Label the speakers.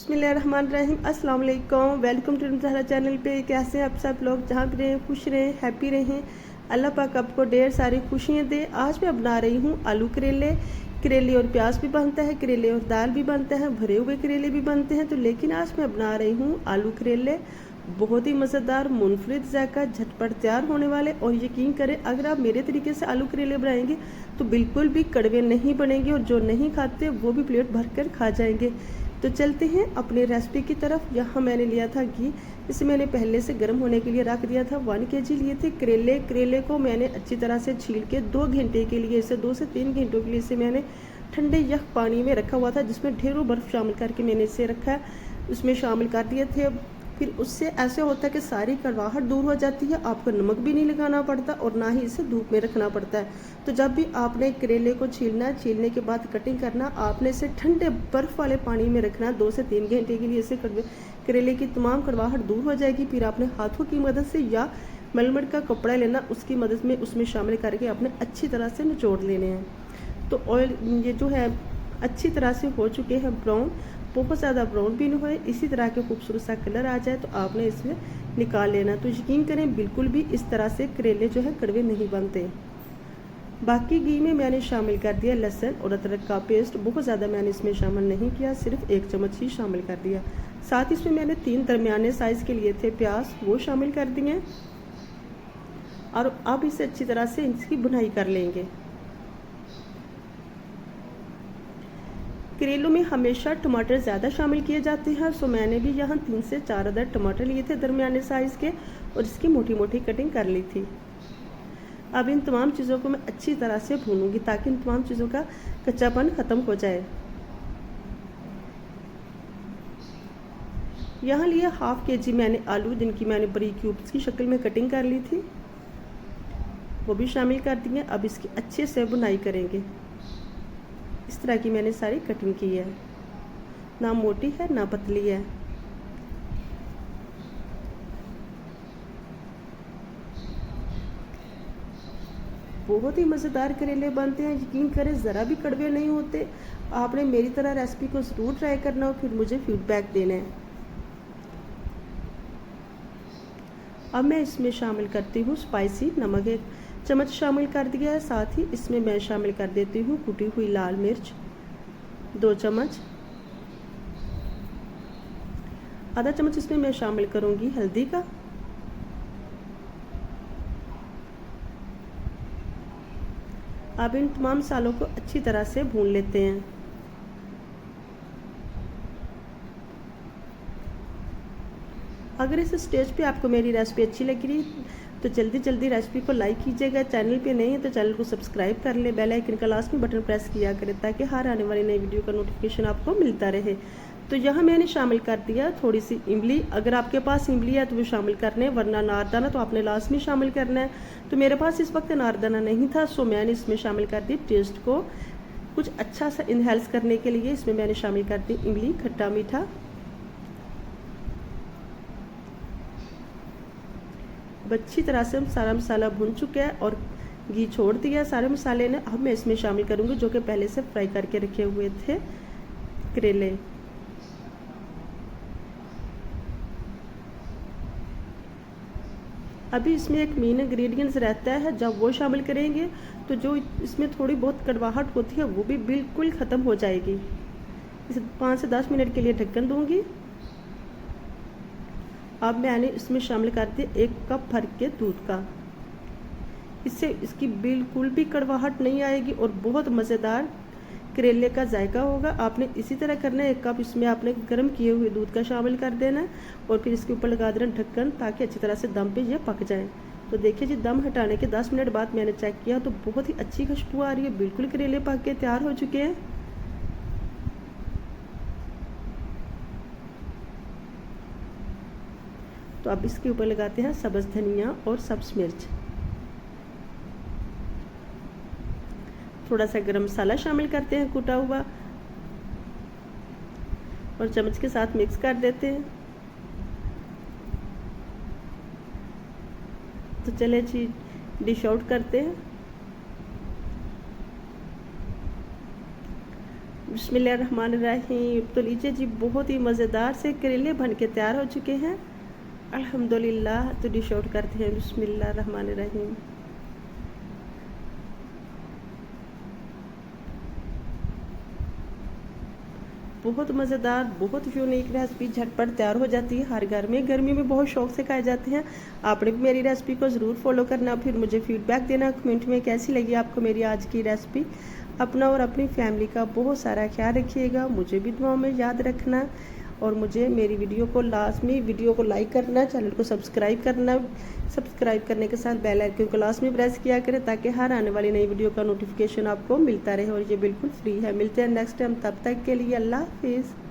Speaker 1: बिस्मिल्लाहिर्रहमानिर्रहीम। अस्सलाम वालेकुम। वेलकम टू ज़हरा चैनल पे। कैसे हैं आप सब लोग? जहाँ भी रहें खुश रहें, हैप्पी रहें। अल्लाह पाक आपको ढेर सारी खुशियाँ दे। आज मैं बना रही हूँ आलू करेले। करेले और प्याज भी बनता है, करेले और दाल भी बनता है, भरे हुए करेले भी बनते हैं। तो लेकिन आज मैं बना रही हूँ आलू करेले। बहुत ही मज़ेदार, मुनफरिद जायका, झटपट तैयार होने वाले। और यकीन करें, अगर आप मेरे तरीके से आलू करेले बनाएंगे तो बिल्कुल भी कड़वे नहीं बनेंगे और जो नहीं खाते वो भी प्लेट भर कर खा जाएंगे। तो चलते हैं अपनी रेसिपी की तरफ। यहाँ मैंने लिया था घी, इसे मैंने पहले से गर्म होने के लिए रख दिया था। 1 kg लिए थे करेले। करेले को मैंने अच्छी तरह से छील के 2 घंटे के लिए, इसे 2 से 3 घंटों के लिए इसे मैंने ठंडे यख पानी में रखा हुआ था, जिसमें ढेरों बर्फ़ शामिल करके मैंने इसे रखा। उसमें शामिल कर दिए थे। फिर उससे ऐसे होता है कि सारी कड़वाहट दूर हो जाती है, आपको नमक भी नहीं लगाना पड़ता और ना ही इसे धूप में रखना पड़ता है। तो जब भी आपने करेले को छीलना है, छीलने के बाद कटिंग करना, आपने इसे ठंडे बर्फ़ वाले पानी में रखना 2 से 3 घंटे के लिए। इसे करेले की तमाम कड़वाहट दूर हो जाएगी। फिर आपने हाथों की मदद से या मलमल का कपड़ा लेना, उसकी मदद में उसमें शामिल करके आपने अच्छी तरह से निचोड़ लेने हैं। तो ऑयल ये जो है अच्छी तरह से हो चुके हैं ब्राउन, बहुत ज़्यादा ब्राउन भी नहीं हुए, इसी तरह के खूबसूरत सा कलर आ जाए तो आपने इसमें निकाल लेना। तो यकीन करें, बिल्कुल भी इस तरह से करेले जो है कड़वे नहीं बनते। बाकी घी में मैंने शामिल कर दिया लहसुन और अदरक का पेस्ट। बहुत ज़्यादा मैंने इसमें शामिल नहीं किया, सिर्फ 1 चम्मच ही शामिल कर दिया। साथ ही इसमें मैंने 3 दरमियाने साइज़ के लिए थे प्याज, वो शामिल कर दिए। और अब इसे अच्छी तरह से इसकी बुनाई कर लेंगे। करेलों में हमेशा टमाटर ज़्यादा शामिल किए जाते हैं, सो मैंने भी यहाँ 3 से 4 अदर टमाटर लिए थे दरमियाने साइज़ के और इसकी मोटी मोटी कटिंग कर ली थी। अब इन तमाम चीज़ों को मैं अच्छी तरह से भूनूंगी ताकि इन तमाम चीज़ों का कच्चापन ख़त्म हो जाए। यहाँ लिए 1/2 kg मैंने आलू, जिनकी मैंने बड़ी क्यूब्स की शक्ल में कटिंग कर ली थी, वो भी शामिल कर दिए। अब इसकी अच्छे से बुनाई करेंगे। इस तरह की मैंने सारी कटिंग की है, ना मोटी है ना पतली है। बहुत ही मज़ेदार करेले बनते हैं, यकीन करें ज़रा भी कड़वे नहीं होते। आपने मेरी तरह रेसिपी को ज़रूर ट्राई करना और फिर मुझे फीडबैक देना है। अब मैं इसमें शामिल करती हूँ स्पाइसी नमक, 1 चम्मच शामिल कर दिया है। साथ ही इसमें मैं शामिल कर देती हूँ कुटी हुई लाल मिर्च 2 चम्मच। आधा चम्मच इसमें मैं शामिल करूँगी हल्दी का। अब इन तमाम मसालों को अच्छी तरह से भून लेते हैं। अगर इस स्टेज पे आपको मेरी रेसिपी अच्छी लग रही तो जल्दी जल्दी रेसिपी को लाइक कीजिएगा। चैनल पे नहीं है तो चैनल को सब्सक्राइब कर ले, बेल आइकन का लास्ट में बटन प्रेस किया करें ताकि हर आने वाली नई वीडियो का नोटिफिकेशन आपको मिलता रहे। तो यहाँ मैंने शामिल कर दिया थोड़ी सी इमली। अगर आपके पास इमली है तो वो शामिल करने, वरना नारदाना तो आपने लास्ट में शामिल करना है। तो मेरे पास इस वक्त नारदाना नहीं था, सो मैंने इसमें शामिल कर दी टेस्ट को कुछ अच्छा सा इनहेल्स करने के लिए। इसमें मैंने शामिल कर दी इमली, खट्टा मीठा। अच्छी तरह से सारा मसाला भुन चुका है और घी छोड़ दिया सारे मसाले ने। अब मैं इसमें शामिल करूँगी जो कि पहले से फ्राई करके रखे हुए थे करेले। अभी इसमें एक मेन इंग्रेडिएंट्स रहता है, जब वो शामिल करेंगे तो जो इसमें थोड़ी बहुत कड़वाहट होती है वो भी बिल्कुल ख़त्म हो जाएगी। इसे 5 से 10 मिनट के लिए ढक्कन दूँगी। अब मैंने इसमें शामिल कर दिया 1 कप भर के दूध का। इससे इसकी बिल्कुल भी कड़वाहट नहीं आएगी और बहुत मज़ेदार करेले का जायका होगा। आपने इसी तरह करना है। 1 कप इसमें आपने गर्म किए हुए दूध का शामिल कर देना है और फिर इसके ऊपर लगा देना ढक्कन ताकि अच्छी तरह से दम पे ये पक जाए। तो देखिए जी, दम हटाने के 10 मिनट बाद मैंने चेक किया तो बहुत ही अच्छी खुशबू आ रही है। बिल्कुल करेले पक के तैयार हो चुके हैं। तो अब इसके ऊपर लगाते हैं सब्ज़ धनिया और सब्ज़ मिर्च। थोड़ा सा गरम मसाला शामिल करते हैं कूटा हुआ और चम्मच के साथ मिक्स कर देते हैं। तो चले जी, डिश आउट करते हैं। बिस्मिल्लाहिर्रहमानिर्रहीम। तो लीजिए जी, बहुत ही मज़ेदार से करेले बन के तैयार हो चुके हैं अल्हम्दुलिल्लाह। तो डिश आउट करते हैं बिस्मिल्लाहिर्रहमानिर्रहीम। बहुत मज़ेदार, बहुत यूनिक रेसिपी झटपट तैयार हो जाती है हर घर में। गर्मी में बहुत शौक से खाए जाते हैं। आपने भी मेरी रेसिपी को ज़रूर फॉलो करना, फिर मुझे फीडबैक देना कमेंट में कैसी लगी आपको मेरी आज की रेसिपी। अपना और अपनी फैमिली का बहुत सारा ख्याल रखिएगा, मुझे भी दुआओं में याद रखना, और मुझे मेरी वीडियो को लाजमी वीडियो को लाइक करना, चैनल को सब्सक्राइब करना। सब्सक्राइब करने के साथ बेल आइकन को लाजमी प्रेस किया करें ताकि हर आने वाली नई वीडियो का नोटिफिकेशन आपको मिलता रहे, और ये बिल्कुल फ्री है। मिलते हैं नेक्स्ट टाइम, तब तक के लिए अल्लाह हाफिज़।